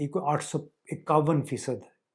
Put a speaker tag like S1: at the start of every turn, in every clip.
S1: 851%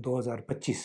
S1: 2025,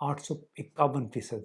S1: 851%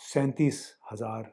S1: 37,000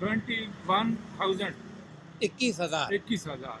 S2: 21,000
S3: 21,000
S2: 21,000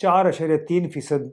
S1: 4.3%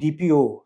S1: DPO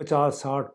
S1: 50, 60,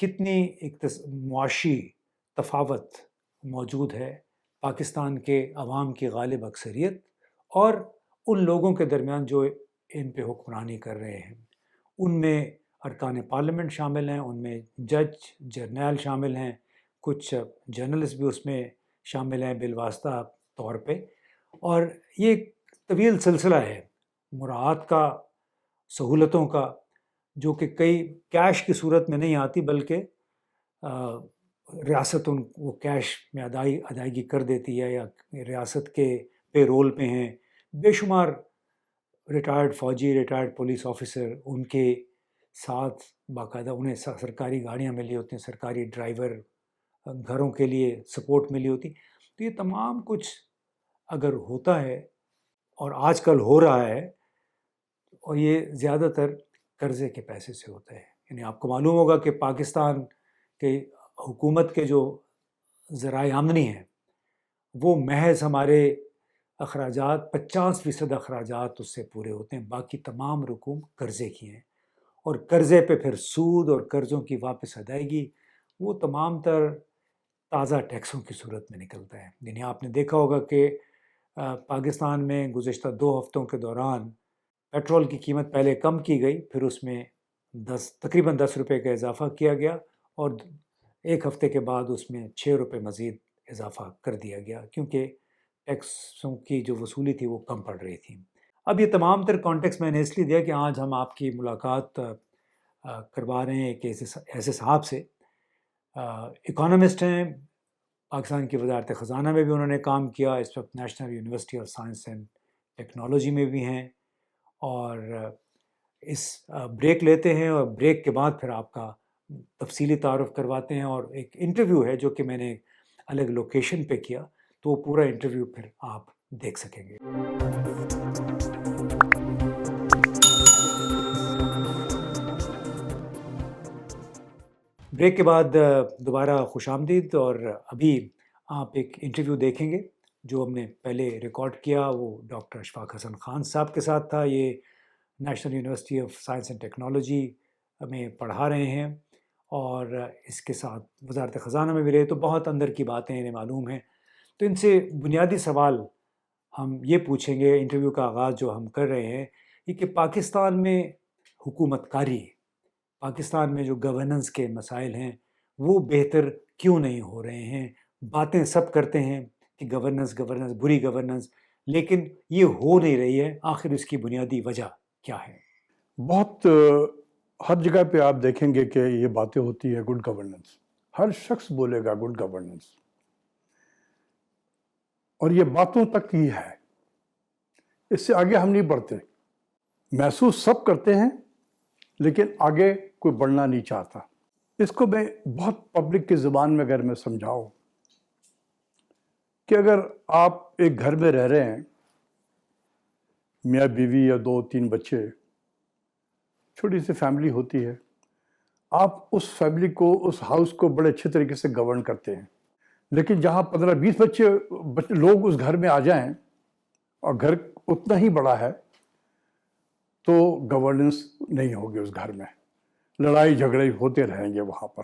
S1: کتنی معاشی تفاوت موجود ہے پاکستان کے عوام کی غالب اکثریت اور ان لوگوں کے درمیان جو ان پہ حکمرانی کر رہے ہیں. ان میں ارکان پارلیمنٹ شامل ہیں، ان میں جج جرنیل شامل ہیں، کچھ جرنلسٹ بھی اس میں شامل ہیں بالواسطہ طور پہ. اور یہ ایک طویل سلسلہ ہے مراعات کا، سہولتوں کا، جو کہ کئی کیش کی صورت میں نہیں آتی بلکہ ریاست ان وہ کیش میں ادائیگی کر دیتی ہے، یا ریاست کے پے رول پہ ہیں. بے شمار ریٹائرڈ فوجی، ریٹائرڈ پولیس آفیسر، ان کے ساتھ باقاعدہ انہیں سرکاری گاڑیاں ملی ہوتی ہیں، سرکاری ڈرائیور، گھروں کے لیے سپورٹ ملی ہوتی. تو یہ تمام کچھ اگر ہوتا ہے اور آج کل ہو رہا ہے، اور یہ زیادہ تر قرضے کے پیسے سے ہوتا ہے. یعنی آپ کو معلوم ہوگا کہ پاکستان کے حکومت کے جو ذرائع آمدنی ہیں وہ محض ہمارے اخراجات 50% اخراجات اس سے پورے ہوتے ہیں، باقی تمام رقوم قرضے کی ہیں. اور قرضے پہ پھر سود اور قرضوں کی واپس ادائیگی وہ تمام تر تازہ ٹیکسوں کی صورت میں نکلتا ہے. یعنی آپ نے دیکھا ہوگا کہ پاکستان میں گزشتہ 2 ہفتوں کے دوران پیٹرول کی قیمت پہلے کم کی گئی، پھر اس میں تقریباً 10 روپے کا اضافہ کیا گیا، اور 1 ہفتے کے بعد اس میں 6 روپے مزید اضافہ کر دیا گیا، کیونکہ ٹیکسوں کی جو وصولی تھی وہ کم پڑ رہی تھی. اب یہ تمام تر کانٹیکس میں نے اس لیے دیا کہ آج ہم آپ کی ملاقات کروا رہے ہیں ایک ایسے صاحب سے. اکانومسٹ ہیں، پاکستان کی وزارت خزانہ میں بھی انہوں نے کام کیا، اس وقت national university of science and technology میں بھی ہیں. اور اس بریک لیتے ہیں، اور بریک کے بعد پھر آپ کا تفصیلی تعارف کرواتے ہیں، اور ایک انٹرویو ہے جو کہ میں نے الگ لوکیشن پہ کیا، تو وہ پورا انٹرویو پھر آپ دیکھ سکیں گے. بریک کے بعد دوبارہ خوش آمدید. اور ابھی آپ ایک انٹرویو دیکھیں گے جو ہم نے پہلے ریکارڈ کیا، وہ ڈاکٹر اشفاق حسن خان صاحب کے ساتھ تھا. یہ national university of science and technology میں پڑھا رہے ہیں، اور اس کے ساتھ وزارت خزانہ میں بھی رہے، تو بہت اندر کی باتیں انہیں معلوم ہیں. تو ان سے بنیادی سوال ہم یہ پوچھیں گے، انٹرویو کا آغاز جو ہم کر رہے ہیں، یہ کہ پاکستان میں حکومت کاری، پاکستان میں جو گورننس کے مسائل ہیں وہ بہتر کیوں نہیں ہو رہے ہیں. باتیں سب کرتے ہیں کہ گورننس بری گورننس، لیکن یہ ہو نہیں رہی ہے. آخر اس کی بنیادی وجہ کیا ہے؟
S4: بہت ہر جگہ پہ آپ دیکھیں گے کہ یہ باتیں ہوتی ہے گڈ گورننس، ہر شخص بولے گا گڈ گورننس، اور یہ باتوں تک ہی ہے، اس سے آگے ہم نہیں بڑھتے. محسوس سب کرتے ہیں لیکن آگے کوئی بڑھنا نہیں چاہتا. اس کو میں بہت پبلک کی زبان میں اگر میں سمجھاؤں کہ اگر آپ ایک گھر میں رہ رہے ہیں، میاں بیوی یا 2-3 بچے، چھوٹی سی فیملی ہوتی ہے، آپ اس فیملی کو، اس ہاؤس کو بڑے اچھے طریقے سے گورن کرتے ہیں. لیکن جہاں 15-20 بچے لوگ اس گھر میں آ جائیں اور گھر اتنا ہی بڑا ہے تو گورننس نہیں ہوگی اس گھر میں، لڑائی جھگڑے ہوتے رہیں گے وہاں پر.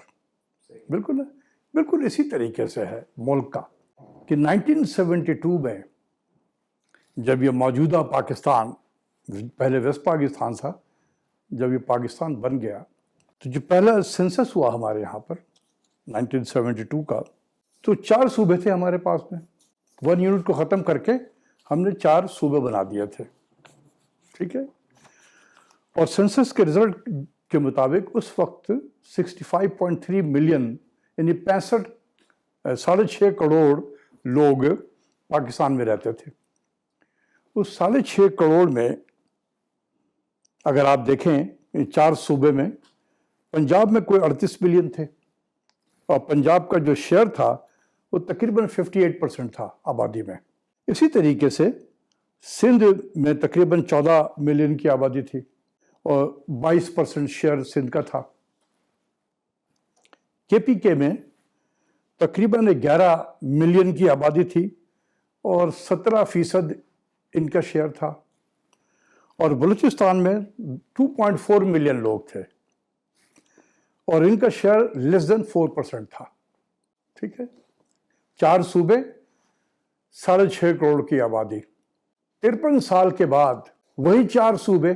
S4: بالکل اسی طریقے سے ہے ملک کا کہ 1972 میں جب یہ موجودہ پاکستان، پہلے ویسٹ پاکستان تھا، جب یہ پاکستان بن گیا تو جو پہلا سینسس ہوا ہمارے یہاں پر 1972 کا، تو 4 صوبے تھے ہمارے پاس میں. 1 یونٹ کو ختم کر کے ہم نے 4 صوبے بنا دیے تھے. ٹھیک ہے، اور سینسس کے رزلٹ کے مطابق اس وقت 65.3 ملین یعنی 6.5 کروڑ لوگ پاکستان میں رہتے تھے. اس 6.5 کروڑ میں اگر آپ دیکھیں 4 صوبے میں، پنجاب میں کوئی 38 ملین تھے، اور پنجاب کا جو شیئر تھا وہ تقریباً 58% تھا آبادی میں. اسی طریقے سے سندھ میں تقریباً 14 ملین کی آبادی تھی اور 22% شیئر سندھ کا تھا. KPK میں تقریباً 11 ملین کی آبادی تھی اور 17% ان کا شیئر تھا. اور بلوچستان میں 2.4 ملین لوگ تھے اور ان کا شیئر لیس دین 4% تھا. ٹھیک ہے, 4 صوبے, 6.5 کروڑ کی آبادی. 53 سال کے بعد وہی 4 صوبے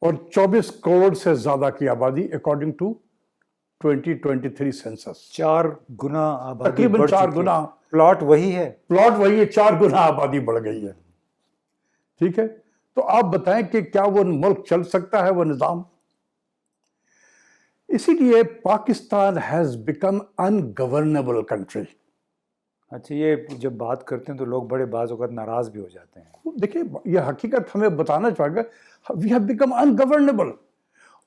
S4: اور 24 کروڑ سے زیادہ کی آبادی اکارڈنگ ٹو 2023 سینسس.
S1: 4 گنا آبادی
S4: تقریباً
S1: بڑھ
S4: 4
S1: چکی ہے.
S4: گنا.
S1: پلاٹ وہی ہے.
S4: پلاٹ وہی ہے, 4 گنا آبادی بڑھ گئی ہے. ٹھیک ہے, تو آپ بتائیں کہ کیا وہ ملک چل سکتا ہے, وہ نظام؟ اسی لیے پاکستان ہیز بیکم انگورنیبل کنٹری.
S1: اچھا, یہ جب بات کرتے ہیں تو لوگ بڑے بعض اوقات ناراض بھی ہو جاتے ہیں.
S4: دیکھیں, یہ حقیقت ہمیں بتانا چاہے گا, وی ہیو بیکم انگورنیبل.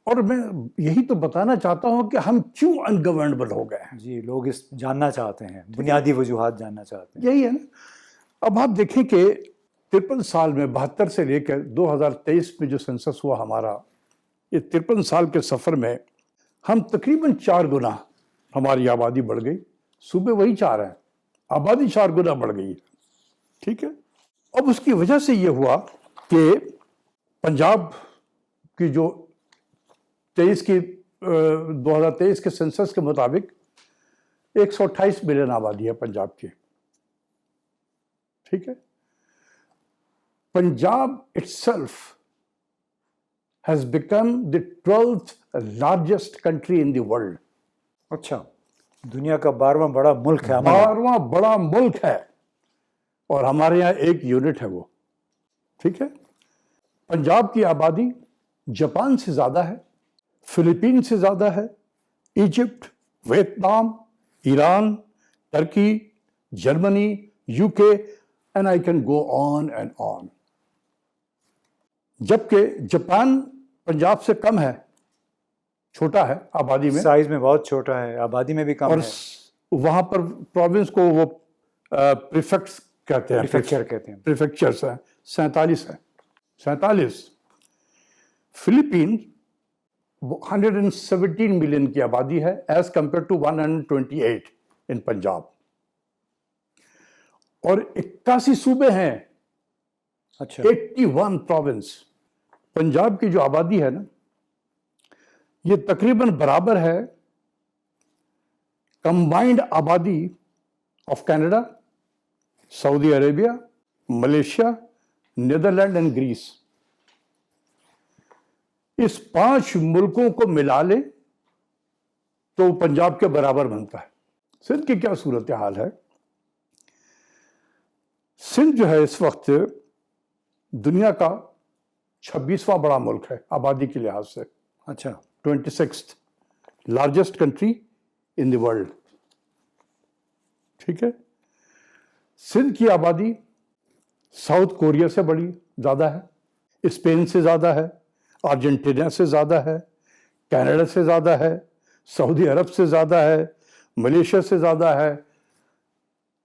S4: اور میں یہی تو بتانا چاہتا ہوں کہ ہم کیوں انگورنیبل ہو گئے ہیں.
S1: جی, لوگ اس جاننا چاہتے ہیں, بنیادی وجوہات جاننا چاہتے ہیں.
S4: یہی ہے نا. اب آپ دیکھیں کہ 53 سال میں 72 سے لے کر 2023 میں جو سینسس ہوا ہمارا, یہ 53 سال کے سفر میں ہم تقریباً 4 گنا ہماری آبادی بڑھ گئی. صوبے وہی 4 ہیں, آبادی 4 گنا بڑھ گئی ہے. ٹھیک ہے, اب اس کی وجہ سے یہ ہوا کہ پنجاب کی جو 2023 کے سینسس کے مطابق 128 ملین آبادی ہے پنجاب کی. ٹھیک ہے, Punjab itself has become the 12th largest country in the world.
S1: اچھا, دنیا کا 12واں بڑا ملک ہے ہمارا.
S4: 12واں بڑا ملک ہے, اور ہمارے یہاں 1 یونٹ ہے وہ. ٹھیک ہے, پنجاب کی آبادی جاپان سے زیادہ ہے, فلپین سے زیادہ ہے, ایجپٹ, ویتنام, ایران, ترکی, Germany, UK, and I can go on and on. جبکہ جاپان پنجاب سے کم ہے, چھوٹا ہے آبادی میں,
S1: سائز میں بہت چھوٹا ہے, آبادی میں بھی کم
S4: اور
S1: ہے.
S4: وہاں پر پروونس کو وہ پریفیکٹس کہتے ہیں,
S1: پریفیکچر کہتے ہیں.
S4: پریفیکچرس ہیں, 47 ہیں, 47. فلپین 117 ملین کی آبادی ہے ایز کمپیئر ٹو 128 ان پنجاب, اور 81 صوبے ہیں.
S1: اچھا,
S4: 81 پروونس. پنجاب کی جو آبادی ہے نا, یہ تقریباً برابر ہے کمبائنڈ آبادی of Canada, Saudi Arabia, Malaysia, Netherlands and Greece. اس 5 ملکوں کو ملا لیں تو پنجاب کے برابر بنتا ہے. سندھ کی کیا صورتحال ہے؟ سندھ جو ہے اس وقت دنیا کا 26واں بڑا ملک ہے آبادی کے لحاظ سے.
S1: اچھا,
S4: 26th largest country in the world. ٹھیک ہے, سندھ کی آبادی ساؤتھ کوریا سے بڑی زیادہ ہے, اسپین سے زیادہ ہے, ارجنٹینا سے زیادہ ہے, کینیڈا سے زیادہ ہے, سعودی عرب سے زیادہ ہے, ملیشیا سے زیادہ ہے,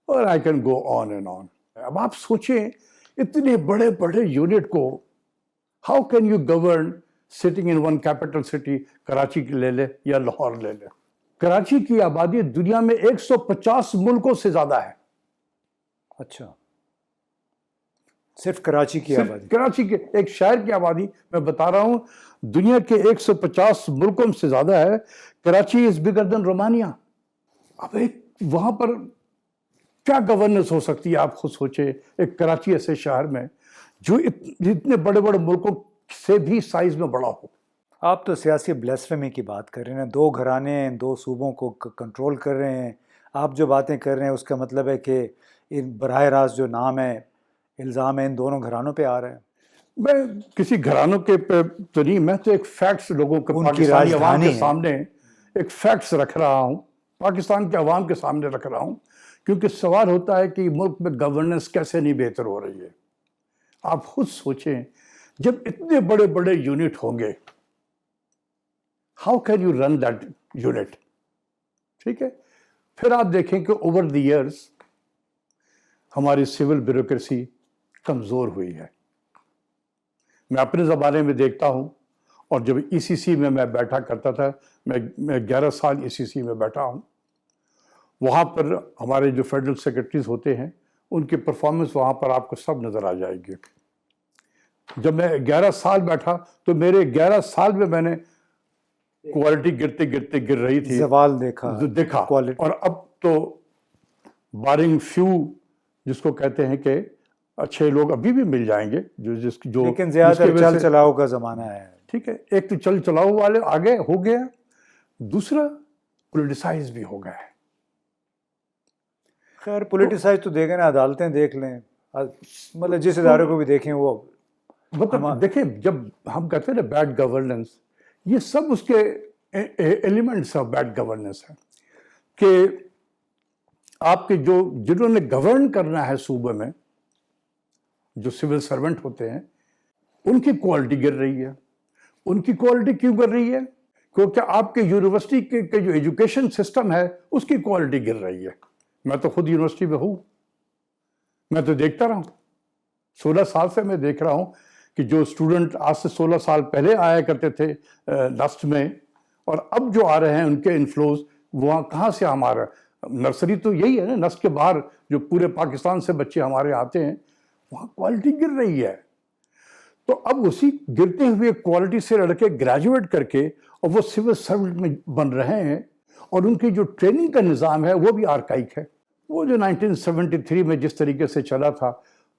S4: اور I can go on and on. اب آپ سوچیں, اتنے بڑے بڑے یونٹ کو how can you govern sitting in one capital city? Karachi کی لے لے یا لاہور لے لے. کراچی کی آبادی دنیا میں 150 ملکوں سے زیادہ ہے.
S1: اچھا, صرف کراچی کی
S4: صرف
S1: آبادی.
S4: کراچی کے ایک شہر کی آبادی میں بتا رہا ہوں, دنیا کے 150 ملکوں سے زیادہ ہے. کراچی از بگر دین رومانیہ. اب ایک وہاں پر کیا گورننس ہو سکتی ہے, آپ خود سوچیں. ایک کراچی ایسے شہر میں جو اتنے بڑے بڑے ملکوں سے بھی سائز میں بڑا ہو.
S1: آپ تو سیاسی بلیسفیمی کی بات کر رہے ہیں, 2 گھرانے 2 صوبوں کو کنٹرول کر رہے ہیں. آپ جو باتیں کر رہے ہیں اس کا مطلب ہے کہ ان براہ راست جو نام ہے, الزام ہے, ان دونوں گھرانوں پہ آ رہے ہیں.
S4: میں کسی گھرانوں کے تو نہیں, میں تو ایک فیکٹس لوگوں کے,
S1: ان کی
S4: پاکستانی عوام
S1: راجدھانی
S4: کے
S1: ہے.
S4: سامنے ایک فیکٹس رکھ رہا ہوں, پاکستان کے عوام کے سامنے رکھ رہا ہوں, کیونکہ سوال ہوتا ہے کہ ملک میں گورننس کیسے نہیں بہتر ہو رہی ہے. آپ خود سوچیں, جب اتنے بڑے بڑے یونٹ ہوں گے, how can you run that unit? ٹھیک ہے, پھر آپ دیکھیں کہ اوور دی ایئرس ہماری سول بیوروکریسی کمزور ہوئی ہے. میں اپنے زمانے میں دیکھتا ہوں, اور جب ای سی سی میں بیٹھا کرتا تھا, میں 11 سال ای سی سی میں بیٹھا ہوں, وہاں پر ہمارے جو فیڈرل سیکرٹریز ہوتے ہیں ان کی پرفارمنس وہاں پر آپ کو سب نظر آ جائے گی. جب میں 11 سال بیٹھا تو میرے 11 سال میں نے کوالٹی گرتے گرتے گر رہی تھی،
S1: زوال دیکھا کوالٹی.
S4: اور اب تو بارنگ فیو جس کو کہتے ہیں کہ اچھے لوگ ابھی بھی مل جائیں گے جو
S1: لیکن زیادہ چل چلاؤ کا زمانہ ہے.
S4: ٹھیک ہے، ایک تو چل چلاؤ والے آگے ہو گیا، دوسرا پولیٹیسائز بھی ہو گیا ہے.
S1: خیر پولیٹیسائز تو دیکھیں نا، عدالتیں دیکھ لیں، مطلب جس ادارے کو بھی دیکھیں وہ
S4: مطلب دیکھیں جب ہم کہتے ہیں نا بیڈ گورننس، یہ سب اس کے ایلیمنٹس آف بیڈ گورننس ہیں کہ آپ کے جنہوں نے گورن کرنا ہے صوبے میں، جو سول سرونٹ ہوتے ہیں، ان کی کوالٹی گر رہی ہے. ان کی کوالٹی کیوں گر رہی ہے؟ کیونکہ آپ کے یونیورسٹی کے جو ایجوکیشن سسٹم ہے اس کی کوالٹی گر رہی ہے. میں تو خود یونیورسٹی میں ہوں، میں تو دیکھتا رہا ہوں، 16 سال سے میں دیکھ رہا ہوں کہ جو اسٹوڈنٹ آج سے 16 سال پہلے آیا کرتے تھے نسٹ میں، اور اب جو آ رہے ہیں ان کے انفلوز وہاں کہاں سے ہمارا نرسری تو یہی ہے نا، نسٹ کے باہر جو پورے پاکستان سے بچے ہمارے آتے ہیں، وہاں کوالٹی گر رہی ہے. تو اب اسی گرتے ہوئے کوالٹی سے لڑکے گریجویٹ کر کے اور وہ سول سرونٹ میں بن رہے ہیں، اور ان کی جو ٹریننگ کا نظام ہے وہ بھی آرکائک ہے. وہ جو 1973 میں جس طریقے سے چلا تھا،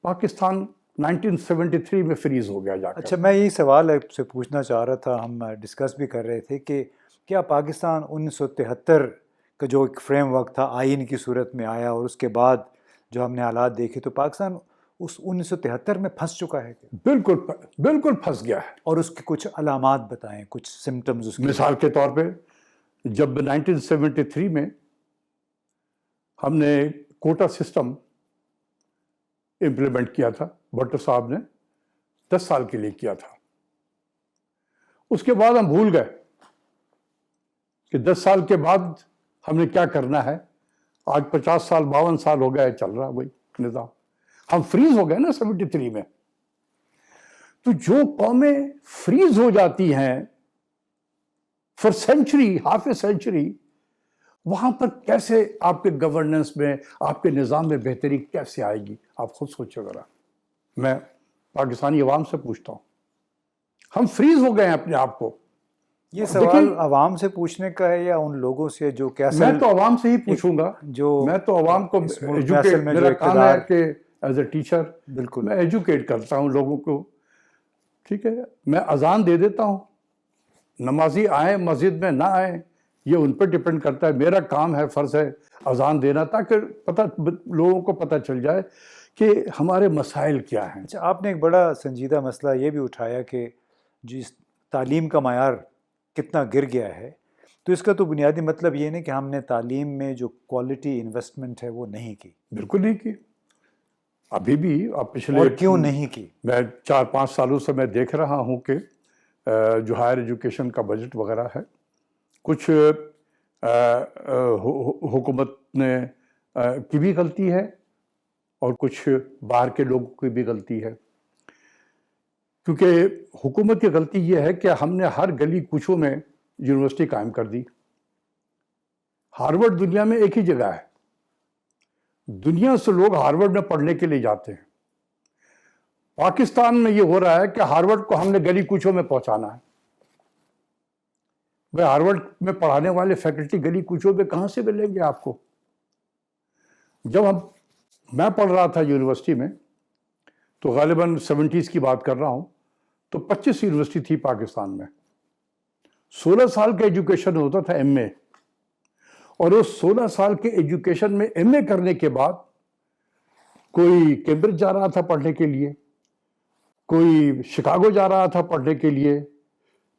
S4: پاکستان 1973 میں فریز ہو گیا جا کر.
S1: اچھا، میں یہی سوال آپ سے پوچھنا چاہ رہا تھا، ہم ڈسکس بھی کر رہے تھے کہ کیا پاکستان 1973 کا جو ایک فریم ورک تھا آئین کی صورت میں آیا، اور اس کے بعد جو ہم نے حالات دیکھے، تو پاکستان اس 1973 میں پھنس چکا ہے کیا؟
S4: بالکل پھنس گیا ہے.
S1: اور اس کے کچھ علامات بتائیں، کچھ سمٹمز اس کے.
S4: مثال کے طور پہ جب 1973 میں ہم نے کوٹا سسٹم امپلیمنٹ کیا تھا، بھٹو صاحب نے 10 سال کے لیے کیا تھا، اس کے بعد ہم بھول گئے کہ 10 سال کے بعد ہم نے کیا کرنا ہے. آج 50 سال 52 سال ہو گئے، چل رہا وہی نظام. ہم فریز ہو گئے نا 73 میں. تو جو قومیں فریز ہو جاتی ہیں for century, half a century, وہاں پر کیسے آپ کے گورننس میں، آپ کے نظام میں بہتری کیسے آئے گی؟ آپ خود سوچو ذرا. میں پاکستانی عوام سے پوچھتا ہوں، ہم فریز ہو گئے ہیں اپنے آپ کو.
S1: یہ سوال عوام سے پوچھنے کا ہے یا ان لوگوں سے جو کیسے؟
S4: میں تو عوام سے ہی پوچھوں گا. میں تو عوام کو میرا کام ہے کہ ایز اے ٹیچر
S1: بالکل
S4: میں ایجوکیٹ کرتا ہوں لوگوں کو. ٹھیک ہے، میں اذان دے دیتا ہوں، نمازی آئیں مسجد میں نہ آئیں یہ ان پہ ڈپینڈ کرتا ہے. میرا کام ہے، فرض ہے اذان دینا، تاکہ لوگوں کو پتہ چل جائے کہ ہمارے مسائل کیا ہیں.
S1: اچھا، آپ نے ایک بڑا سنجیدہ مسئلہ یہ بھی اٹھایا کہ جس تعلیم کا معیار کتنا گر گیا ہے، تو اس کا تو بنیادی مطلب یہ نہیں کہ ہم نے تعلیم میں جو کوالٹی انویسٹمنٹ ہے وہ نہیں کی.
S4: بالکل نہیں کی. ابھی بھی پچھلے،
S1: اور کیوں نہیں کی؟ میں
S4: 4-5 سالوں سے میں دیکھ رہا ہوں کہ جو ہائر ایجوکیشن کا بجٹ وغیرہ ہے، کچھ حکومت نے کی بھی غلطی ہے اور کچھ باہر کے لوگوں کی بھی غلطی ہے. کیونکہ حکومت کی غلطی یہ ہے کہ ہم نے ہر گلی کوچوں میں یونیورسٹی قائم کر دی. ہارورڈ دنیا میں ایک ہی جگہ ہے، دنیا سے لوگ ہارورڈ میں پڑھنے کے لیے جاتے ہیں. پاکستان میں یہ ہو رہا ہے کہ ہارورڈ کو ہم نے گلی کوچوں میں پہنچانا ہے. بھائی ہارورڈ میں پڑھانے والے فیکلٹی گلی کوچوں میں کہاں سے ملیں گے آپ کو؟ جب میں پڑھ رہا تھا یونیورسٹی میں، تو غالباً 70s کی بات کر رہا ہوں، تو 25 یونیورسٹی تھی پاکستان میں. 16 سال کا ایجوکیشن ہوتا تھا ایم اے، اور اس 16 سال کے ایجوکیشن میں ایم اے کرنے کے بعد کوئی کیمبرج جا رہا تھا پڑھنے کے لیے، کوئی شکاگو جا رہا تھا پڑھنے کے لیے،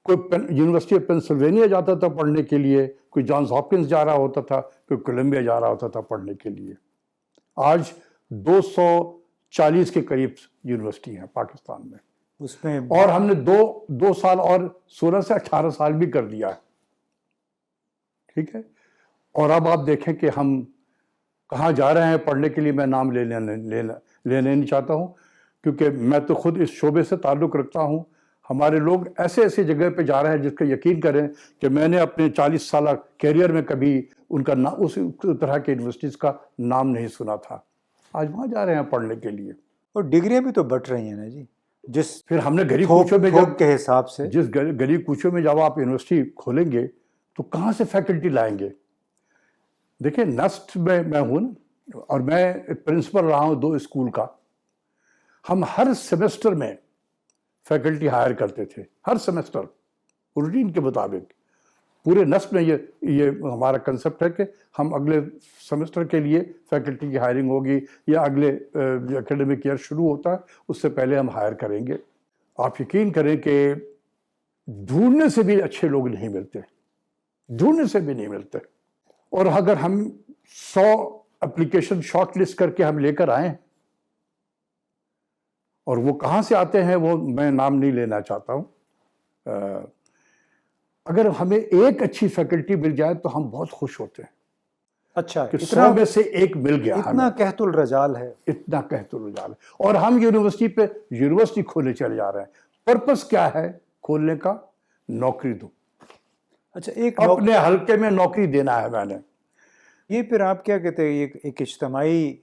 S4: کوئی یونیورسٹی آف پینسلوینیا جاتا تھا پڑھنے کے لیے، کوئی جانس ہاپکنس جا رہا ہوتا تھا، کوئی کولمبیا جا رہا ہوتا تھا پڑھنے کے لیے. آج 240 کے قریب یونیورسٹی ہیں پاکستان میں،
S1: اس میں
S4: اور ہم نے دو سال اور 16 سے 18 سال بھی کر دیا ہے. ٹھیک ہے، اور اب آپ دیکھیں کہ ہم کہاں جا رہے ہیں پڑھنے کے لیے. میں نام لینے نہیں چاہتا ہوں، کیونکہ میں تو خود اس شعبے سے تعلق رکھتا ہوں. ہمارے لوگ ایسے جگہ پہ جا رہے ہیں جس کا یقین کریں کہ میں نے اپنے 40 سالہ کیریئر میں کبھی ان کا اس طرح کے یونیورسٹیز کا نام نہیں سنا تھا. آج وہاں جا رہے ہیں پڑھنے کے لیے.
S1: اور ڈگریاں بھی تو بٹ رہی ہیں نا جی. جس
S4: پھر ہم نے گلی
S1: تھوک
S4: کوچوں میں
S1: تھوک کے حساب سے
S4: جس گلی کوچوں میں جب آپ یونیورسٹی کھولیں گے تو کہاں سے فیکلٹی لائیں گے؟ دیکھیں نسٹ میں ہوں نا، اور میں پرنسپل رہا ہوں 2 اسکول کا. ہم ہر سیمسٹر میں فیکلٹی ہائر کرتے تھے، ہر سیمسٹر روٹین کے مطابق. پورے نسٹ میں یہ ہمارا کنسپٹ ہے کہ ہم اگلے سیمسٹر کے لیے فیکلٹی کی ہائرنگ ہوگی یا اگلے اکیڈمک ایئر شروع ہوتا ہے اس سے پہلے ہم ہائر کریں گے. آپ یقین کریں کہ ڈھونڈنے سے بھی اچھے لوگ نہیں ملتے، ڈھونڈنے سے بھی نہیں ملتے. اور اگر ہم 100 اپلیکیشن شارٹ لسٹ کر کے ہم لے کر آئیں، اور وہ کہاں سے آتے ہیں وہ میں نام نہیں لینا چاہتا ہوں، اگر ہمیں ایک اچھی فیکلٹی مل جائے تو ہم بہت خوش ہوتے ہیں
S1: اچھا
S4: کہ 100 میں سے ایک مل گیا.
S1: اتنا قحط الرجال ہے.
S4: اتنا قحط الرجال ہے. اور ہم یونیورسٹی کھولنے چلے جا رہے ہیں. پرپس کیا ہے کھولنے کا؟ نوکری دو.
S1: اچھا ایک
S4: اپنے حلقے میں نوکری دینا ہے میں نے.
S1: یہ پھر آپ کیا کہتے ہیں، یہ ایک اجتماعی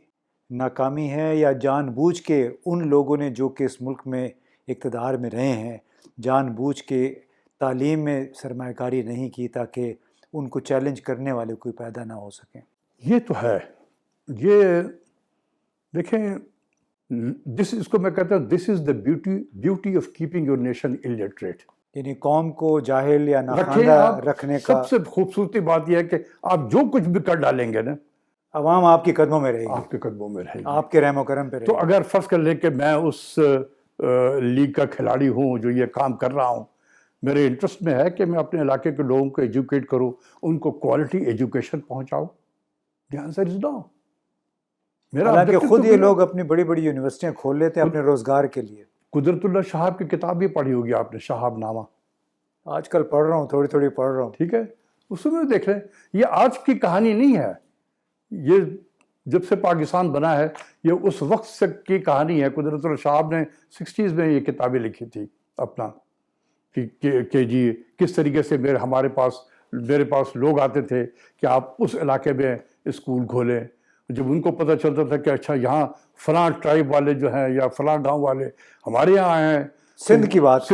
S1: ناکامی ہے یا جان بوجھ کے ان لوگوں نے جو کہ اس ملک میں اقتدار میں رہے ہیں جان بوجھ کے تعلیم میں سرمایہ کاری نہیں کی تاکہ ان کو چیلنج کرنے والے کوئی پیدا نہ ہو سکیں؟
S4: یہ تو ہے. یہ دیکھیں اس کو میں کہتا ہوں this is the beauty of keeping your nation illiterate.
S1: یعنی قوم کو جاہل یا ناخواندہ رکھنے کا
S4: سب سے خوبصورتی بات یہ ہے کہ آپ جو کچھ بھی کر ڈالیں گے نا
S1: عوام آپ کے قدموں میں رہے گی،
S4: آپ کے قدموں میں رہے گی.
S1: آپ کے رحم و کرم پہ رہے
S4: تو
S1: گی.
S4: اگر فرض کر لیں کہ میں اس لیگ کا کھلاڑی ہوں جو یہ کام کر رہا ہوں، میرے انٹرسٹ میں ہے کہ میں اپنے علاقے کے لوگوں کو ایجوکیٹ کروں، ان کو کوالٹی ایجوکیشن پہنچاؤں. The answer is no.
S1: حالانکہ خود یہ لوگ اپنی بڑی بڑی یونیورسٹیاں کھول لیتے ہیں اپنے روزگار کے لیے.
S4: قدرت اللہ شہاب کی کتاب بھی پڑھی ہوگی آپ نے، شہاب نامہ.
S1: آج کل پڑھ رہا ہوں، تھوڑی تھوڑی پڑھ رہا ہوں.
S4: ٹھیک ہے، اس میں دیکھ لیں یہ آج کی کہانی نہیں ہے. یہ جب سے پاکستان بنا ہے یہ اس وقت سے کی کہانی ہے. قدرت اللہ شہاب نے 60s میں یہ کتابیں لکھی تھی اپنا کہ جی کس طریقے سے میرے پاس لوگ آتے تھے کہ آپ اس علاقے میں اسکول کھولیں. جب ان کو پتہ چلتا تھا کہ اچھا یہاں فلاں ٹرائب والے جو ہیں یا فلاں گاؤں والے ہمارے یہاں آئے ہیں،
S1: سندھ کی بات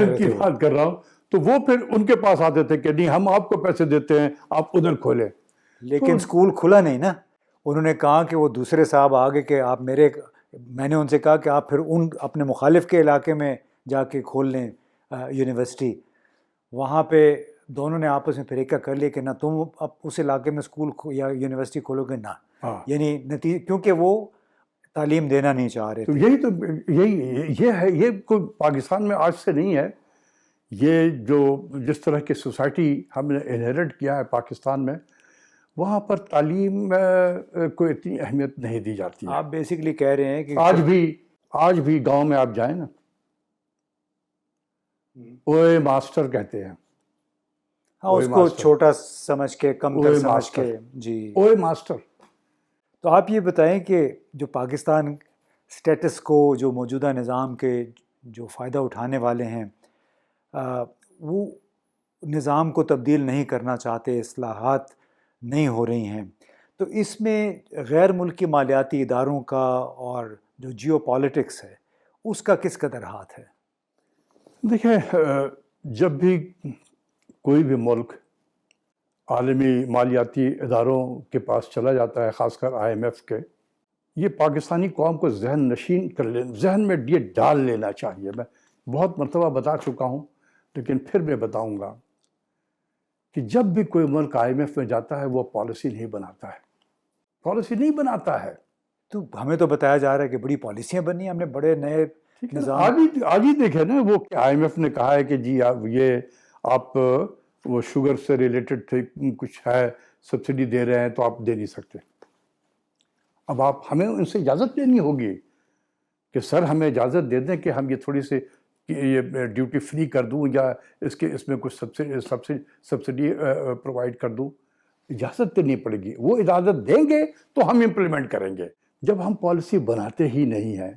S4: کر رہا ہوں، تو وہ پھر ان کے پاس آتے تھے کہ نہیں ہم آپ کو پیسے دیتے ہیں آپ ادھر کھولیں.
S1: لیکن اسکول کھلا نہیں نا. انہوں نے کہا کہ وہ دوسرے صاحب آگے کہ آپ میں نے ان سے کہا کہ آپ پھر اپنے مخالف کے علاقے میں جا کے کھول لیں یونیورسٹی. وہاں پہ دونوں نے آپس میں فریقہ کر لیا کہ نہ تم اب اس علاقے میں اسکول یا یونیورسٹی کھولو گے نہ. یعنی کیونکہ وہ تعلیم دینا نہیں چاہ رہے تھے.
S4: یہ ہے، یہ کوئی پاکستان میں آج سے نہیں ہے. یہ جس طرح کی سوسائٹی ہم نے انہیریٹ کیا ہے پاکستان میں، وہاں پر تعلیم کو اتنی اہمیت نہیں دی جاتی ہے.
S1: آپ بیسیکلی کہہ رہے ہیں کہ
S4: آج بھی گاؤں میں آپ جائیں نا، اوے ماسٹر کہتے ہیں.
S1: ہاں اس کو چھوٹا سمجھ کے کم تر سمجھ کے. جی
S4: اوے ماسٹر.
S1: تو آپ یہ بتائیں کہ جو پاکستان سٹیٹس کو، جو موجودہ نظام کے جو فائدہ اٹھانے والے ہیں وہ نظام کو تبدیل نہیں کرنا چاہتے، اصلاحات نہیں ہو رہی ہیں، تو اس میں غیر ملکی مالیاتی اداروں کا اور جو جیو پالیٹکس ہے اس کا کس قدر ہاتھ ہے؟
S4: دیکھیں جب بھی کوئی بھی ملک عالمی مالیاتی اداروں کے پاس چلا جاتا ہے، خاص کر IMF کے، یہ پاکستانی قوم کو ذہن نشین ذہن میں یہ ڈال لینا چاہیے. میں بہت مرتبہ بتا چکا ہوں لیکن پھر میں بتاؤں گا کہ جب بھی کوئی ملک IMF میں جاتا ہے وہ پالیسی نہیں بناتا ہے. تو
S1: ہمیں تو بتایا جا رہا ہے کہ بڑی پالیسیاں بنی ہیں، ہم نے بڑے نئے نظام.
S4: آج ہی دیکھیں نا وہ IMF نے کہا ہے کہ جی یہ آپ وہ شوگر سے ریلیٹڈ تھے کچھ ہے سبسڈی دے رہے ہیں تو آپ دے نہیں سکتے. اب ہمیں ان سے اجازت لینی ہوگی کہ سر ہمیں اجازت دے دیں کہ ہم یہ تھوڑی سی یہ ڈیوٹی فری کر دوں یا اس میں کچھ سبسڈی پرووائڈ کر دوں. اجازت دینی پڑے گی. وہ اجازت دیں گے تو ہم امپلیمنٹ کریں گے. جب ہم پالیسی بناتے ہی نہیں ہیں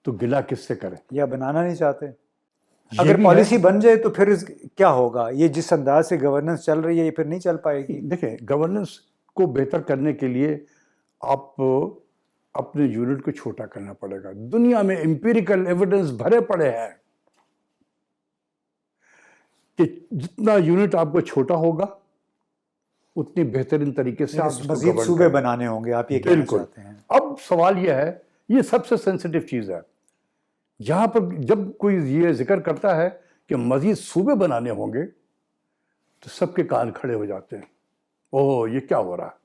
S4: تو گلہ کس سے کریں؟
S1: یا بنانا نہیں چاہتے. اگر پالیسی بن جائے تو پھر کیا ہوگا؟ یہ جس انداز سے گورننس چل رہی ہے یہ پھر نہیں چل پائے گی.
S4: دیکھیں گورننس کو بہتر کرنے کے لیے آپ اپنے یونٹ کو چھوٹا کرنا پڑے گا. دنیا میں امپیریکل ایویڈنس بھرے پڑے ہیں کہ جتنا یونٹ آپ کو چھوٹا ہوگا اتنی بہترین طریقے سے آپ اس کو
S1: مزید
S4: govern
S1: صوبے
S4: کریں۔
S1: بنانے ہوں گے، آپ یہ کہنا
S4: بالکل۔
S1: چاہتے ہیں؟
S4: اب سوال یہ ہے، یہ سب سے سینسٹیو چیز ہے، جہاں پر جب کوئی یہ ذکر کرتا ہے کہ مزید صوبے بنانے ہوں گے تو سب کے کان کھڑے ہو جاتے ہیں، اوہ یہ کیا ہو رہا ہے؟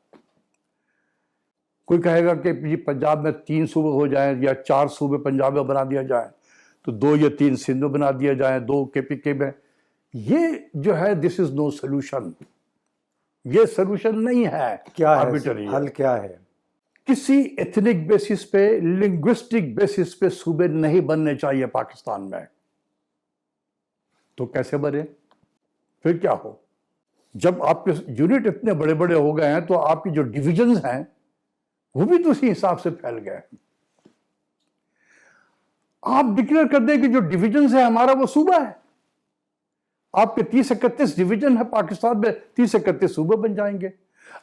S4: کوئی کہے گا کہ یہ پنجاب میں 3 صوبے ہو جائیں یا 4 صوبے پنجاب میں بنا دیا جائے، تو 2 یا 3 سندھ میں بنا دیا جائیں، 2 KPK میں۔ یہ جو ہے دس از نو سولوشن، یہ سولوشن نہیں ہے،
S1: کیا ہے
S4: arbitrary ہے۔
S1: حل؟ کیا ہے؟
S4: کسی ایتھنک بیسس پہ، لنگوسٹک بیسس پہ صوبے نہیں بننے چاہیے پاکستان میں۔ تو کیسے بنے؟ پھر کیا ہو؟ جب آپ کے یونٹ اتنے بڑے بڑے ہو گئے ہیں تو آپ کی جو ڈویژنز ہیں وہ بھی تو اسی حساب سے پھیل گئے۔ آپ ڈکلیئر کر دیں کہ جو ڈویژنز ہے ہمارا وہ صوبہ ہے، آپ کے 30-31 ڈویژن ہے پاکستان میں، 30-31 صوبے بن جائیں گے۔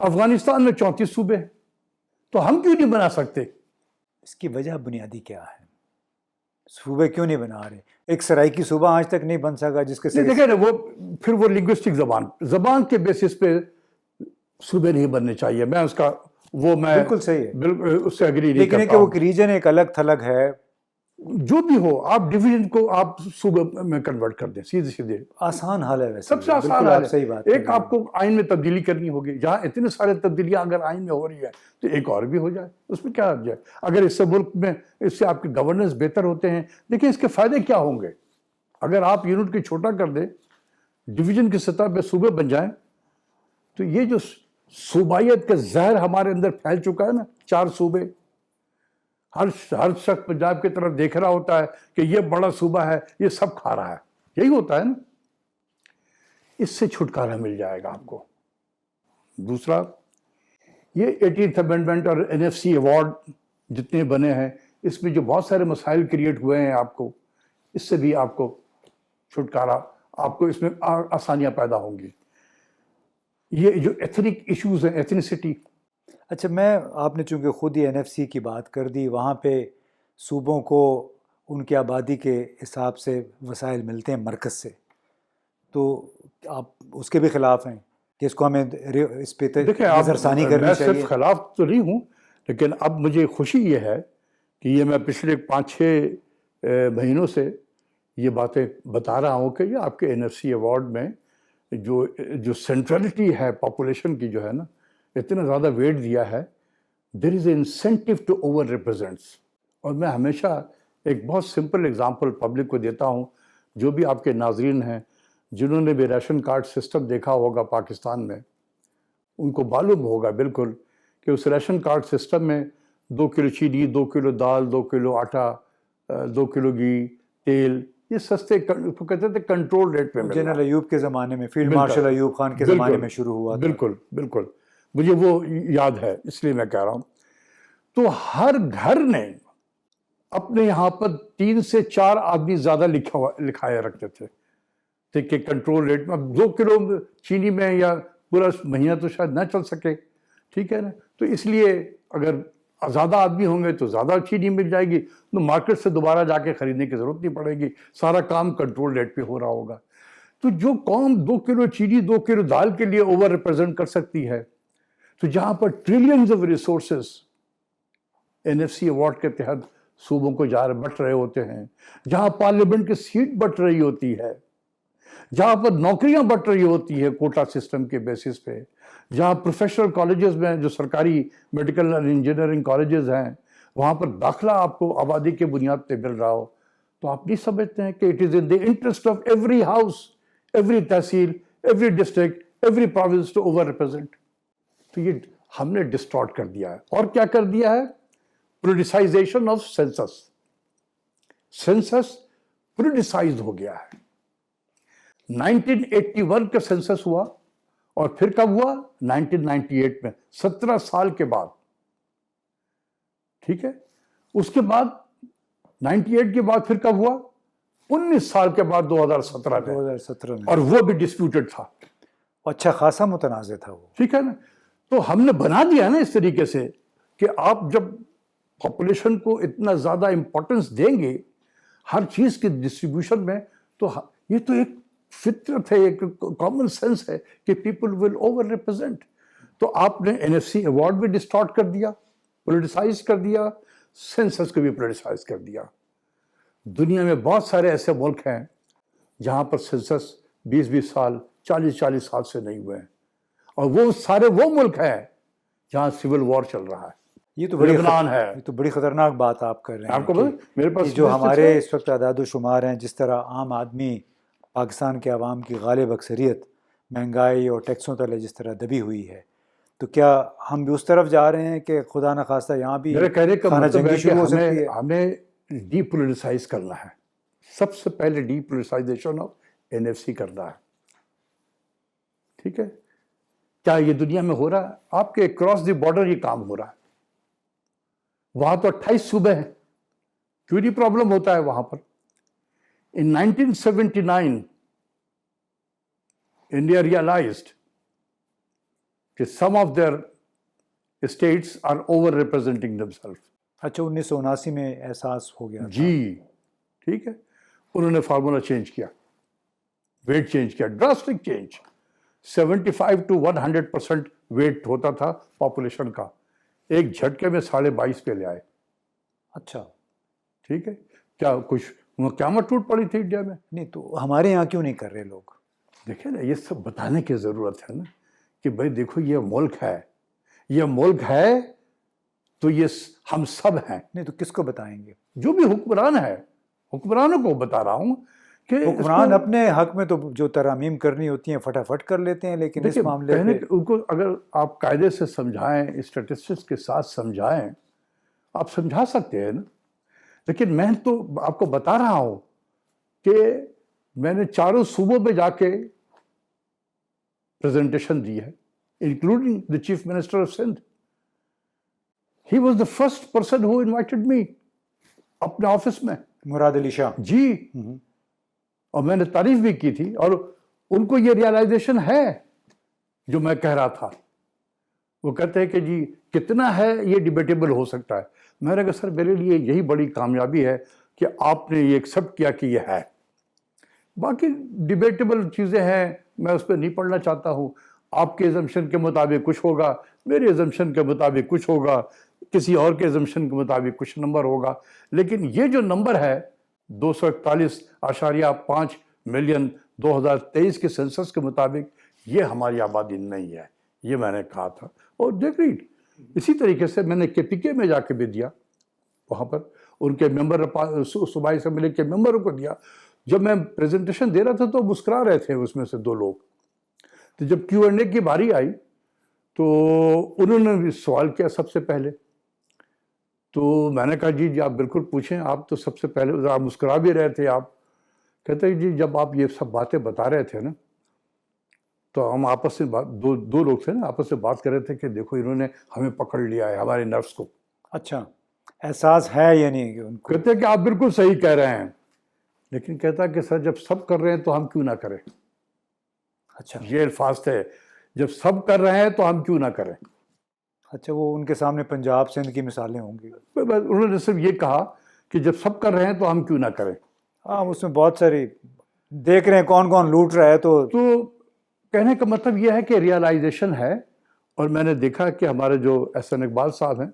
S4: افغانستان میں 34 صوبے ہیں، تو ہم کیوں نہیں بنا سکتے؟
S1: اس کی وجہ بنیادی کیا ہے؟ صوبے کیوں نہیں بنا رہے؟ ایک سرائیکی صوبہ آج تک نہیں بن سکا جس کے
S4: نہیں، دیکھیں نا، پھر وہ لنگوسٹک زبان کے بیسس پہ صوبے نہیں بننے چاہیے۔ میں اس کا میں
S1: بالکل صحیح ہے،
S4: بالکل اس سے اگری نہیں
S1: لیکن
S4: کرتا
S1: کہ وہ
S4: ہوں۔
S1: ریجن ایک الگ تھلگ ہے،
S4: جو بھی ہو، آپ ڈویژن کو آپ صوبے میں کنورٹ کر دیں، سیدھے سیدھے۔
S1: آسان حل ہے ویسے،
S4: سب سے آسان
S1: بالکل
S4: حل
S1: آپ
S4: ہے۔
S1: صحیح بات
S4: ایک آپ کو آئین میں تبدیلی کرنی ہوگی، جہاں اتنے سارے تبدیلیاں اگر آئین میں ہو رہی ہے تو ایک اور بھی ہو جائے، اس میں کیا حرج ہے؟ اگر اس سے ملک میں اس سے آپ کے گورننس بہتر ہوتے ہیں، دیکھیں اس کے فائدے کیا ہوں گے۔ اگر آپ یونٹ کو چھوٹا کر دیں، ڈویژن کی سطح پہ صوبے بن جائیں، تو یہ جو صوبائیت کا زہر ہمارے اندر پھیل چکا ہے نا، 4 صوبے، ہر شخص پنجاب کی طرف دیکھ رہا ہوتا ہے کہ یہ بڑا صوبہ ہے، یہ سب کھا رہا ہے، یہی ہوتا ہے نا۔ اس سے چھٹکارا مل جائے گا آپ کو۔ دوسرا، یہ 18th امینڈمنٹ اور NFC ایوارڈ جتنے بنے ہیں، اس میں جو بہت سارے مسائل کریٹ ہوئے ہیں، آپ کو اس سے بھی آپ کو چھٹکارا، آپ کو اس میں آسانیاں پیدا ہوں گی۔ یہ جو ایتھنک ایشوز ہیں، ایتھنیسٹی۔
S1: اچھا، آپ نے چونکہ خود ہی NFC کی بات کر دی، وہاں پہ صوبوں کو ان کی آبادی کے حساب سے وسائل ملتے ہیں مرکز سے، تو آپ اس کے بھی خلاف ہیں کہ اس کو ہمیں اس پہ نظر ثانی کرنی
S4: میں
S1: چاہیے؟
S4: صرف خلاف تو نہیں ہوں، لیکن اب مجھے خوشی یہ ہے کہ یہ میں پچھلے 5-6 مہینوں سے یہ باتیں بتا رہا ہوں کہ یہ آپ کے NFC ایوارڈ میں جو سینٹرلٹی ہے پاپولیشن کی، جو ہے نا، اتنا زیادہ ویٹ دیا ہے، دیر از اے انسینٹیو ٹو اوور ریپرزینٹس۔ اور میں ہمیشہ ایک بہت سمپل اگزامپل پبلک کو دیتا ہوں، جو بھی آپ کے ناظرین ہیں جنہوں نے بھی ریشن کارڈ سسٹم دیکھا ہوگا پاکستان میں، ان کو معلوم ہوگا بالکل کہ اس ریشن کارڈ سسٹم میں 2 کلو چینی، 2 کلو دال، 2 کلو آٹا، 2 کلو گھی، تیل، یہ سستے کہتے تھے کنٹرول ریٹ پہ مل رہا ہے۔
S1: جنرل ایوب کے زمانے میں، فیلڈ
S4: ملتا
S1: مارشل
S4: ہے۔
S1: ایوب خان کے
S4: بالکل،
S1: زمانے میں شروع ہوا تھا۔
S4: بالکل بالکل، مجھے وہ یاد ہے، اس لیے میں کہہ رہا ہوں۔ تو ہر گھر نے اپنے یہاں پر 3 سے 4 آدمی زیادہ لکھائے رکھتے تھے کہ کنٹرول ریٹ میں 2 کلو چینی میں یا پورا مہینہ تو شاید نہ چل سکے، ٹھیک ہے نا، تو اس لیے اگر زیادہ آدمی ہوں گے تو زیادہ چینی مل جائے گی، تو مارکیٹ سے دوبارہ جا کے خریدنے کی ضرورت نہیں پڑے گی، سارا کام کنٹرول ریٹ پہ ہو رہا ہوگا۔ تو جو قوم 2 کلو چینی، 2 کلو دال کے لیے اوور ریپرزینٹ کر سکتی ہے، تو جہاں پر trillions of resources NFC award کے تحت صوبوں کو بٹ رہے ہوتے ہیں، جہاں پارلیمنٹ کی سیٹ بٹ رہی ہوتی ہے، جہاں پر نوکریاں بٹ رہی ہوتی ہے کوٹا سسٹم کے بیسس پہ، جہاں پروفیشنل کالجز میں جو سرکاری میڈیکل اور انجینئرنگ کالجز ہیں وہاں پر داخلہ آپ کو آبادی کے بنیاد پہ مل رہا ہو، تو آپ نہیں سمجھتے ہیں کہ it is in the interest of every house, every tehsil, every district, every province to over represent? تو یہ ہم نے ڈسٹارٹ کر دیا ہے۔ اور کیا کر دیا ہے؟ Politicization of census. Census politicized ہو گیا ہے۔ 1981 کا سینسس ہوا، اور پھر کب ہوا؟ 1998 میں، 17 سال کے بعد، ٹھیک ہے۔ اس کے بعد 98 کے بعد پھر کب ہوا؟ 19 سال کے بعد 2017 میں،
S1: 2017 میں،
S4: اور وہ بھی ڈسپیوٹڈ تھا،
S1: اچھا خاصا متنازع تھا وہ۔
S4: ٹھیک ہے نا۔ تو ہم نے بنا دیا نا اس طریقے سے کہ آپ جب پاپولیشن کو اتنا زیادہ امپورٹنس دیں گے ہر چیز کی ڈسٹریبیوشن میں، تو یہ تو ایک فطرت ہے, ایک کامن سینس ہے کہ پیپل ول اوور ریپرزینٹ. تو آپ نے NSC ایوارڈ بھی ڈسٹارٹ کر دیا, پولیٹیسائز کر دیا, سینسس کو بھی پولیٹیسائز کر دیا. دنیا میں بہت سارے ایسے ملک ہیں جہاں پر سینسس 20 سال 40 سال سے نہیں ہوئے ہیں, اور وہ سارے وہ ملک ہیں جہاں سول وار چل رہا ہے.
S1: یہ تو
S4: لبنان ہے.
S1: یہ تو بڑی خطرناک بات آپ کر رہے ہیں.
S4: آپ کو میرے
S1: کہ
S4: پاس
S1: جو ہمارے اس وقت اعداد و شمار ہیں, جس طرح عام آدمی, پاکستان کے عوام کی غالب اکثریت مہنگائی اور ٹیکسوں تلے جس طرح دبی ہوئی ہے, تو کیا ہم بھی اس طرف جا رہے ہیں کہ خدا نخواستہ یہاں بھی
S4: میرے کہنے کا
S1: خانہ
S4: مطلب
S1: جنگی
S4: ہے کہ
S1: شروع ہو سکتی ہے؟
S4: ہمیں ڈی پولیٹیسائز کرنا ہے. سب سے پہلے ڈی پولیٹیسائزیشن آف NFC کرنا ہے. ٹھیک ہے, کیا یہ دنیا میں ہو رہا ہے؟ آپ کے کراس دی بارڈر یہ کام ہو رہا ہے. وہاں تو 28 صوبے ہیں, کیوں نہیں پرابلم ہوتا ہے وہاں پر؟ In 1979 India realized کہ some of their states are over representing themselves.
S1: اچھا, 1979 میں احساس ہو گیا تھا.
S4: جی ٹھیک ہے, انہوں نے فارمولا چینج کیا, ویٹ چینج کیا, ڈراسٹک چینج. 75 to 100% ویٹ ہوتا تھا پاپولیشن کا, ایک جھٹکے میں 22.5 پہ لے آئے.
S1: اچھا,
S4: ٹھیک ہے, کیا کچھ قیامت ٹوٹ پڑی تھی انڈیا میں؟
S1: نہیں تو ہمارے یہاں کیوں نہیں کر رہے لوگ؟
S4: دیکھیں نا, یہ سب بتانے کی ضرورت ہے نا کہ بھائی دیکھو یہ ملک ہے, یہ ملک ہے تو یہ ہم سب ہیں.
S1: نہیں تو کس کو بتائیں گے؟
S4: جو بھی حکمران ہے, حکمرانوں کو بتا رہا ہوں کہ
S1: حکمران اپنے حق میں تو جو ترامیم کرنی ہوتی ہیں فٹافٹ کر لیتے ہیں, لیکن اس معاملے
S4: کہنے
S1: پہ
S4: ان کو اگر آپ قاعدے سے سمجھائیں, اسٹیٹسٹکس کے ساتھ سمجھائیں, آپ سمجھا سکتے ہیں نا. لیکن میں تو آپ کو بتا رہا ہوں کہ میں نے 4 صوبوں پہ جا کے پریزنٹیشن دی ہے, including the chief minister of Sindh. He was the first person who invited me اپنے آفس میں.
S1: مراد علی شاہ.
S4: جی, اور میں نے تعریف بھی کی تھی, اور ان کو یہ ریئلائزیشن ہے جو میں کہہ رہا تھا. وہ کہتے ہیں کہ جی کتنا ہے یہ ڈیبیٹیبل ہو سکتا ہے. میں نے کہا سر میرے لیے یہی بڑی کامیابی ہے کہ آپ نے یہ ایکسیپٹ کیا کہ یہ ہے. باقی ڈیبیٹیبل چیزیں ہیں, میں اس پہ نہیں پڑھنا چاہتا ہوں. آپ کے ایزمپشن کے مطابق کچھ ہوگا, میرے ایزمپشن کے مطابق کچھ ہوگا, کسی اور کے ایزمپشن کے مطابق کچھ نمبر ہوگا. لیکن یہ جو نمبر ہے 241.5 ملین 2023 کے سینسس کے مطابق, یہ ہماری آبادی نہیں ہے, یہ میں نے کہا تھا. اور دیکھ اسی طریقے سے میں نے KPK میں جا کے بھی دیا, وہاں پر ان کے ممبر صوبائی اسمبلی کے ممبروں کو دیا. جب میں پریزنٹیشن دے رہا تھا تو مسکرا رہے تھے اس میں سے 2 لوگ. تو جب Q&A کی باری آئی تو انہوں نے بھی سوال کیا سب سے پہلے. تو میں نے کہا جی آپ بالکل پوچھیں, آپ تو سب سے پہلے, آپ مسکرا بھی رہے تھے. آپ کہتے ہیں جی جب آپ یہ سب باتیں بتا رہے تھے نا تو ہم آپس سے دو لوگ تھے نا, آپس سے بات کر رہے تھے کہ دیکھو انہوں نے ہمیں پکڑ لیا ہے, ہمارے نرس کو.
S1: اچھا, احساس ہے یعنی کہ ان کو.
S4: کہتے ہیں کہ آپ بالکل صحیح کہہ رہے ہیں, لیکن کہتا ہے کہ سر جب سب کر رہے ہیں تو ہم کیوں نہ کریں.
S1: اچھا,
S4: یہ الفاظ تھے, جب سب کر رہے ہیں تو ہم کیوں نہ کریں.
S1: اچھا, وہ ان کے سامنے پنجاب سندھ کی مثالیں ہوں گی.
S4: انہوں نے صرف یہ کہا کہ جب سب کر رہے ہیں تو ہم کیوں نہ کریں.
S1: ہاں, اس میں بہت ساری دیکھ رہے ہیں کون کون لوٹ رہا ہے. تو
S4: کہنے کا مطلب یہ ہے کہ ریئلائزیشن ہے. اور میں نے دیکھا کہ ہمارے جو احسن اقبال صاحب ہیں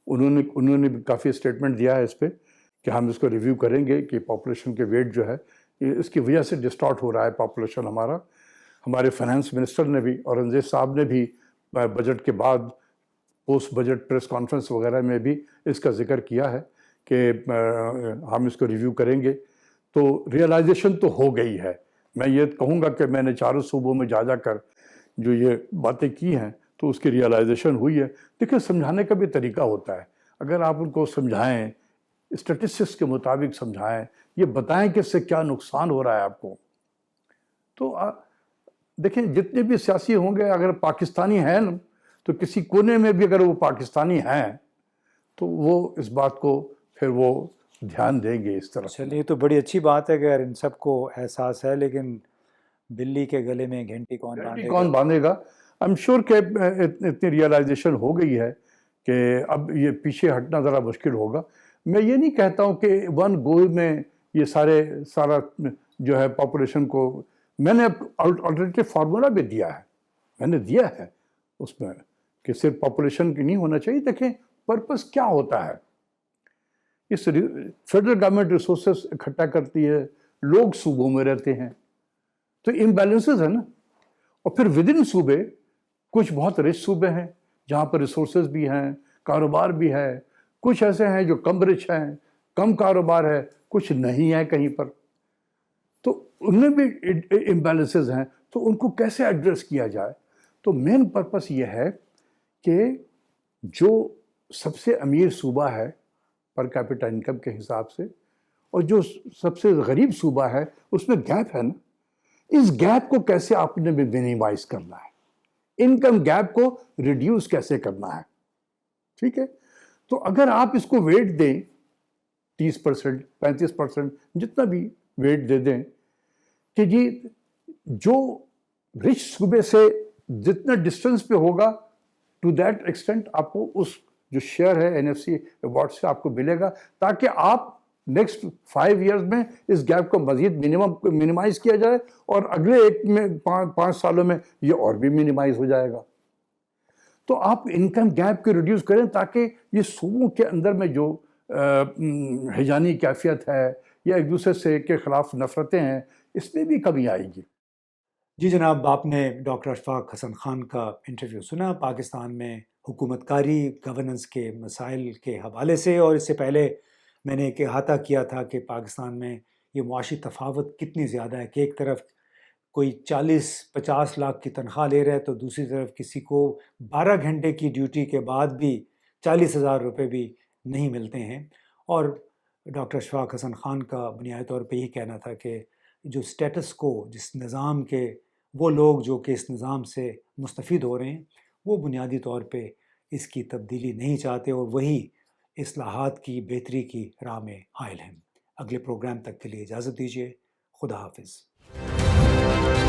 S4: انہوں نے بھی کافی اسٹیٹمنٹ دیا ہے اس پہ کہ ہم اس کو ریویو کریں گے کہ پاپولیشن کے ویٹ جو ہے اس کی وجہ سے ڈسٹارٹ ہو رہا ہے پاپولیشن ہمارا. ہمارے فائنانس منسٹر نے بھی, اورنگزیب صاحب نے بھی بجٹ کے بعد پوسٹ بجٹ پریس کانفرنس وغیرہ میں بھی اس کا ذکر کیا ہے کہ ہم اس کو ریویو کریں گے. تو ریئلائزیشن تو ہو گئی ہے. میں یہ کہوں گا کہ میں نے 4 صوبوں میں جا کر جو یہ باتیں کی ہیں تو اس کی ریئلائزیشن ہوئی ہے. دیکھیں سمجھانے کا بھی طریقہ ہوتا ہے. اگر آپ ان کو سمجھائیں, اسٹیٹسٹکس کے مطابق سمجھائیں, یہ بتائیں کہ اس سے کیا نقصان ہو رہا ہے آپ کو, تو دیکھیں جتنے بھی سیاسی ہوں گے اگر پاکستانی ہیں نا تو کسی کونے میں بھی اگر وہ پاکستانی ہیں تو وہ اس بات کو پھر وہ دھیان دیں گے اس طرح.
S1: چلیے, تو بڑی اچھی بات ہے کہ ان سب کو احساس ہے, لیکن بلی کے گلے میں گھنٹی کون
S4: باندھے گا. آئی ایم شیور کہ اتنی ریئلائزیشن ہو گئی ہے کہ اب یہ پیچھے ہٹنا ذرا مشکل ہوگا. میں یہ نہیں کہتا ہوں کہ ون گو میں یہ سارا جو ہے پاپولیشن کو میں نے آلٹرنیٹیو فارمولا بھی دیا ہے، میں نے دیا ہے اس میں کہ صرف پاپولیشن کی نہیں ہونا چاہیے. دیکھیں پرپس کیا ہوتا ہے. اس فیڈرل گورنمنٹ ریسورسز اکٹھا کرتی ہے، لوگ صوبوں میں رہتے ہیں تو امبیلنسز ہیں نا. اور پھر ود ان صوبے کچھ بہت رچ صوبے ہیں جہاں پر ریسورسز بھی ہیں، کاروبار بھی ہے. کچھ ایسے ہیں جو کم رچ ہیں، کم کاروبار ہے، کچھ نہیں ہے کہیں پر. تو ان میں بھی امبیلنسز ہیں. تو ان کو کیسے ایڈریس کیا جائے؟ تو مین پرپس یہ ہے کہ جو سب سے امیر صوبہ ہے پر کیپٹا انکم کے حساب سے اور جو سب سے غریب صوبہ ہے اس میں گیپ ہے نا. اس گیپ کو کیسے آپ نے مینیمائز کرنا ہے، انکم گیپ کو ریڈیوس کیسے کرنا ہے. ٹھیک ہے. تو اگر آپ اس کو ویٹ دیں 30%، 35%، جتنا بھی ویٹ دے دیں کہ جی جو رچ صوبے سے جتنا ڈسٹینس پہ ہوگا ٹو دیٹ ایکسٹینٹ آپ کو اس جو شیئر ہے NFC ایوارڈ سے آپ کو ملے گا، تاکہ آپ نیکسٹ 5 ایئرز میں اس گیپ کو مزید منیمائز کیا جائے اور اگلے 5 سالوں میں یہ اور بھی منیمائز ہو جائے گا. تو آپ انکم گیپ کو ریڈیوس کریں تاکہ یہ صوبوں کے اندر میں جو ہیجانی کیفیت ہے یا ایک دوسرے سے کے خلاف نفرتیں ہیں اس میں بھی کمی آئے گی.
S1: جی جناب، آپ نے ڈاکٹر اشفاق حسن خان کا انٹرویو سنا پاکستان میں حکومت کاری گورننس کے مسائل کے حوالے سے، اور اس سے پہلے میں نے ایک احاطہ کیا تھا کہ پاکستان میں یہ معاشی تفاوت کتنی زیادہ ہے کہ ایک طرف کوئی 40-50 لاکھ کی تنخواہ لے رہا ہے تو دوسری طرف کسی کو 12 گھنٹے کی ڈیوٹی کے بعد بھی 40,000 روپے بھی نہیں ملتے ہیں. اور ڈاکٹر اشفاق حسن خان کا بنیادی طور پہ یہی کہنا تھا کہ جو اسٹیٹس کو، جس نظام کے وہ لوگ جو کہ اس نظام سے مستفید ہو رہے ہیں وہ بنیادی طور پہ اس کی تبدیلی نہیں چاہتے اور وہی اصلاحات کی بہتری کی راہ میں حائل ہیں. اگلے پروگرام تک کے لیے اجازت دیجیے. خدا حافظ.